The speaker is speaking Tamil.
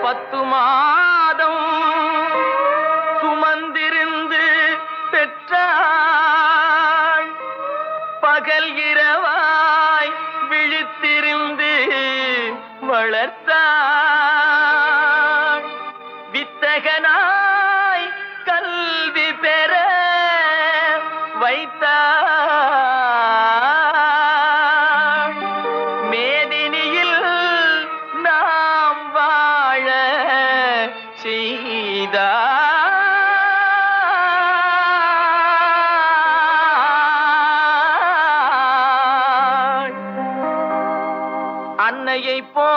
10 மாதம் சுமந்திருந்து பெற்றாள். பகல் இரவாய் விழித்திருந்து வளர்த்தாள். வித்தகனாய் கல்வி பெற வைத்தாள். மேதினியில் நாம் வாழ செய்தாள். அன்னையை போ